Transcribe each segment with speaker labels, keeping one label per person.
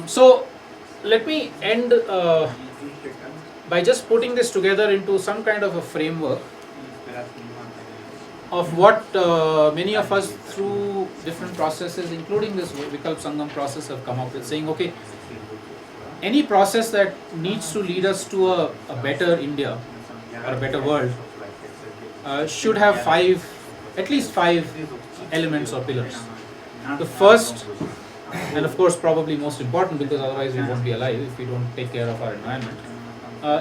Speaker 1: So let me end by just putting this together into some kind of a framework of what many of us through different processes, including this Vikalp Sangam process, have come up with, saying, okay, any process that needs to lead us to a better India or a better world should have at least five elements or pillars. The first, and of course probably most important, because otherwise we won't be alive if we don't take care of our environment,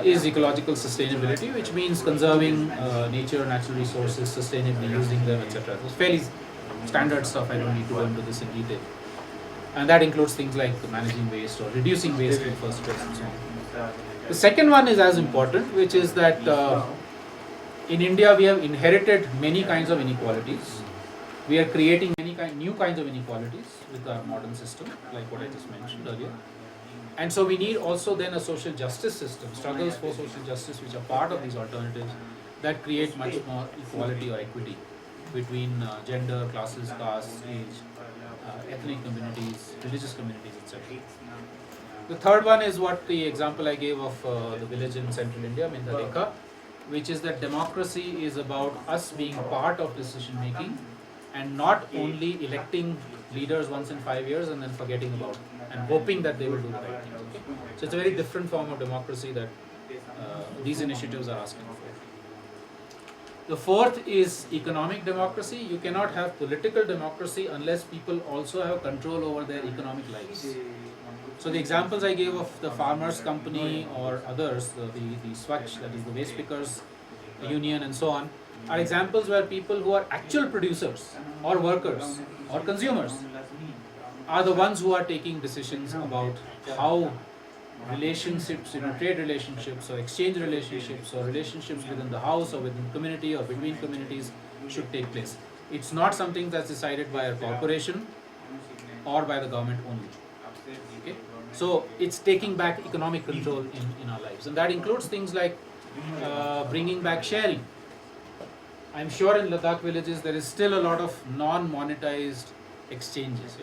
Speaker 1: is ecological sustainability, which means conserving nature, natural resources, sustainably using them, etc. It's fairly standard stuff, I don't need to go into this in detail. And that includes things like managing waste or reducing waste in the first place and so on. The second one is as important, which is that in India we have inherited many kinds of inequalities. We are creating new kinds of inequalities with our modern system, like what I just mentioned earlier. And so we need also then a social justice system, struggles for social justice, which are part of these alternatives that create much more equality or equity between gender, classes, castes, age, ethnic communities, religious communities, etc. The third one is what the example I gave of the village in central India, Mindalekha, which is that democracy is about us being part of decision making and not only electing leaders once in 5 years and then forgetting about it and hoping that they will do the right things. Okay? So it's a very different form of democracy that these initiatives are asking for. The fourth is economic democracy. You cannot have political democracy unless people also have control over their economic lives. So the examples I gave of the farmers' company or others, the Swachh, that is the waste pickers union and so on, are examples where people who are actual producers or workers or consumers are the ones who are taking decisions about how relationships, trade relationships or exchange relationships or relationships within the house or within the community or between communities should take place. It's not something that's decided by a corporation or by the government only. Okay? So it's taking back economic control in our lives, and that includes things like bringing back sharing. I'm sure in Ladakh villages there is still a lot of non-monetized exchanges.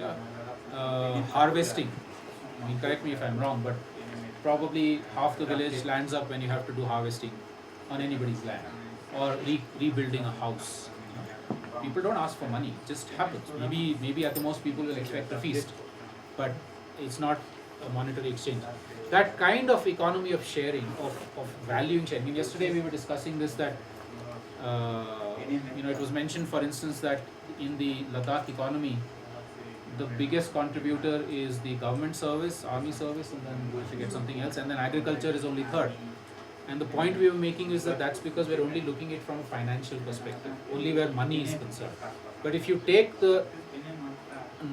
Speaker 1: Harvesting, I mean, correct me if I'm wrong, but probably half the village lands up when you have to do harvesting on anybody's land or rebuilding a house. People don't ask for money, it just happens. Maybe at the most people will expect a feast, but it's not a monetary exchange. That kind of economy of sharing, of valuing sharing. I mean, yesterday we were discussing this, that it was mentioned, for instance, that in the Ladakh economy, the biggest contributor is the government service, army service, and then I forget something else, and then agriculture is only third. And the point we were making is that that's because we're only looking at it from a financial perspective, only where money is concerned. But if you take the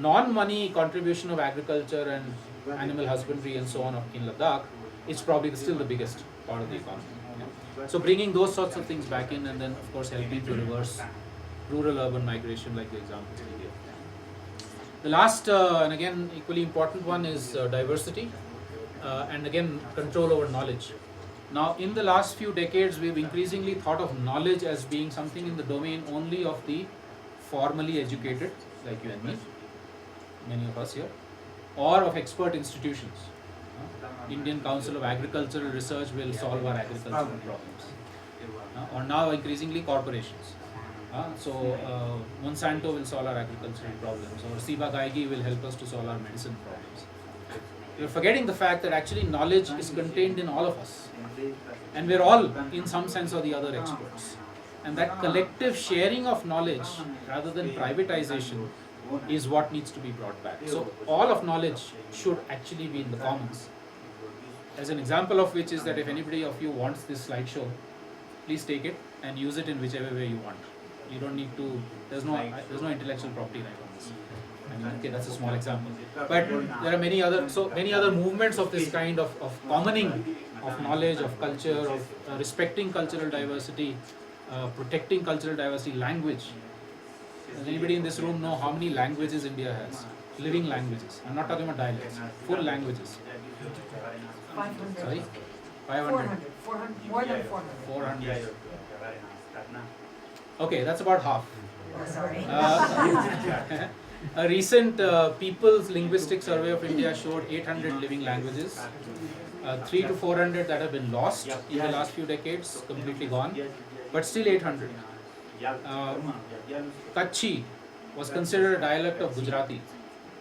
Speaker 1: non-money contribution of agriculture and animal husbandry and so on in Ladakh, it's probably still the biggest part of the economy. Yeah. So bringing those sorts of things back in, and then of course helping to reverse rural-urban migration, like the examples we gave. The last and again equally important one is diversity, and again control over knowledge. Now in the last few decades we've increasingly thought of knowledge as being something in the domain only of the formally educated, like you and me, many of us here, or of expert institutions. Indian Council of Agricultural Research will solve our agricultural problems, or now increasingly corporations. So Monsanto will solve our agricultural problems, or Ciba Geigy will help us to solve our medicine problems. We're forgetting the fact that actually knowledge is contained in all of us, and we're all in some sense or the other experts, and that collective sharing of knowledge rather than privatization is what needs to be brought back. So all of knowledge should actually be in the commons. As an example of which is that if anybody of you wants this slideshow, please take it and use it in whichever way you want. You don't need to, there's no intellectual property right on this. I mean, okay, that's a small example. But there are many other movements of this kind of commoning of knowledge, of culture, of respecting cultural diversity, protecting cultural diversity, language. Does anybody in this room know how many languages India has? Living languages. I'm not talking about dialects. Full languages.
Speaker 2: 500.
Speaker 1: Sorry? 500.
Speaker 2: 400. More than 400.
Speaker 1: 400. Okay, that's about half.
Speaker 2: Sorry.
Speaker 1: A recent People's Linguistic Survey of India showed 800 living languages, 3 to 400 that have been lost in the last few decades, completely gone, but still 800. Kutchi was considered a dialect of Gujarati.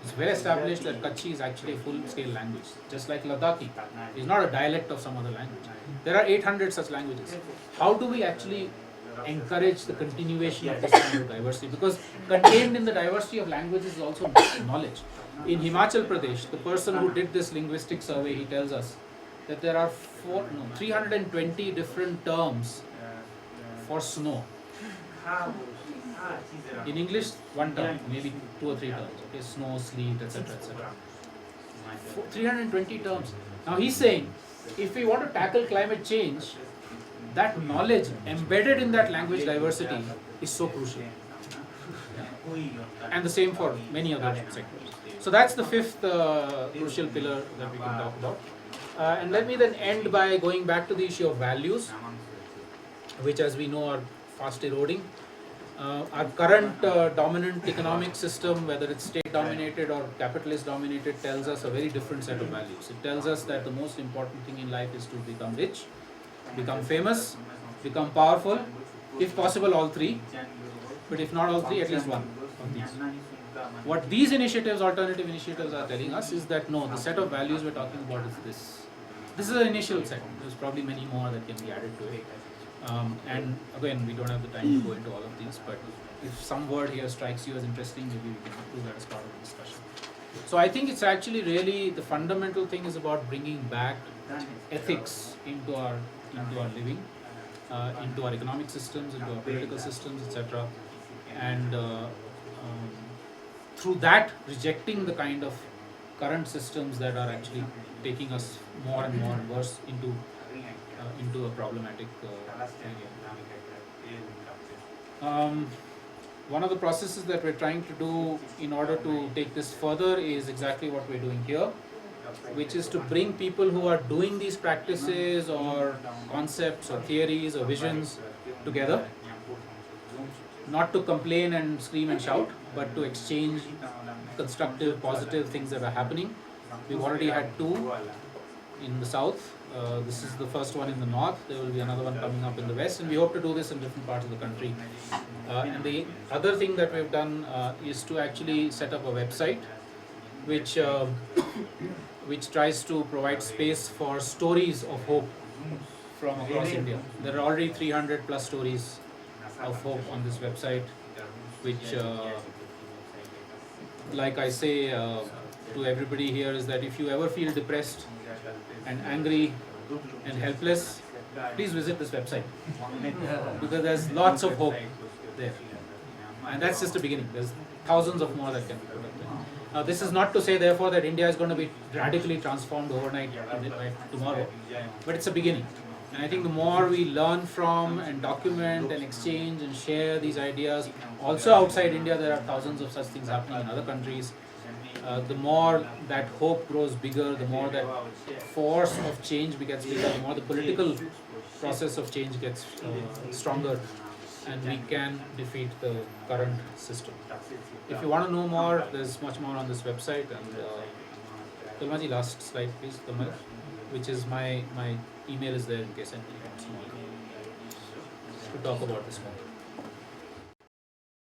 Speaker 1: It's well established that Kutchi is actually a full-scale language, just like Ladakhi is not a dialect of some other language. There are 800 such languages. How do we actually encourage the continuation of this kind of diversity? Because contained in the diversity of languages is also knowledge. In Himachal Pradesh, the person who did this linguistic survey, he tells us that there are 320 different terms for snow. In English, one term, maybe 2 or 3 terms. Okay, snow, sleet, etc., etc. 320 terms. Now he's saying, if we want to tackle climate change, that knowledge embedded in that language diversity is so crucial. And the same for many other sectors. So that's the fifth crucial pillar that we can talk about. And let me then end by going back to the issue of values, which, as we know, are fast eroding. Our current dominant economic system, whether it's state dominated or capitalist dominated, tells us a very different set of values. It tells us that the most important thing in life is to become rich, become famous, become powerful, if possible all three, but if not all three, at least one of these. What these initiatives, alternative initiatives, are telling us is that no, the set of values we're talking about is this. This is an initial set. There's probably many more that can be added to it. And again, we don't have the time to go into all of these, but if some word here strikes you as interesting, maybe we can do that as part of the discussion. So I think it's actually really the fundamental thing is about bringing back ethics into our living, into our economic systems, into our political systems, etc. And through that, rejecting the kind of current systems that are actually taking us more and more worse into a problematic area. One of the processes that we're trying to do in order to take this further is exactly what we're doing here, which is to bring people who are doing these practices or concepts or theories or visions together, not to complain and scream and shout, but to exchange constructive, positive things that are happening. We've already had 2 in the south. This is the first one in the north. There will be another one coming up in the west, and we hope to do this in different parts of the country. And the other thing that we've done is to actually set up a website which tries to provide space for stories of hope from across India. There are already 300 plus stories of hope on this website, which like I say to everybody here, is that if you ever feel depressed and angry and helpless, please visit this website, because there's lots of hope there, and that's just the beginning. There's thousands of more that can be put up there. Now, this is not to say therefore that India is going to be radically transformed overnight by tomorrow, but it's a beginning. And I think the more we learn from and document and exchange and share these ideas, also outside India there are thousands of such things happening in other countries. The more that hope grows bigger, the more that force of change gets bigger, the more the political process of change gets stronger, and we can defeat the current system. If you want to know more, there's much more on this website. And Talmaji, last slide please, Talmaji, which is my email is there in case anybody wants to talk about this more.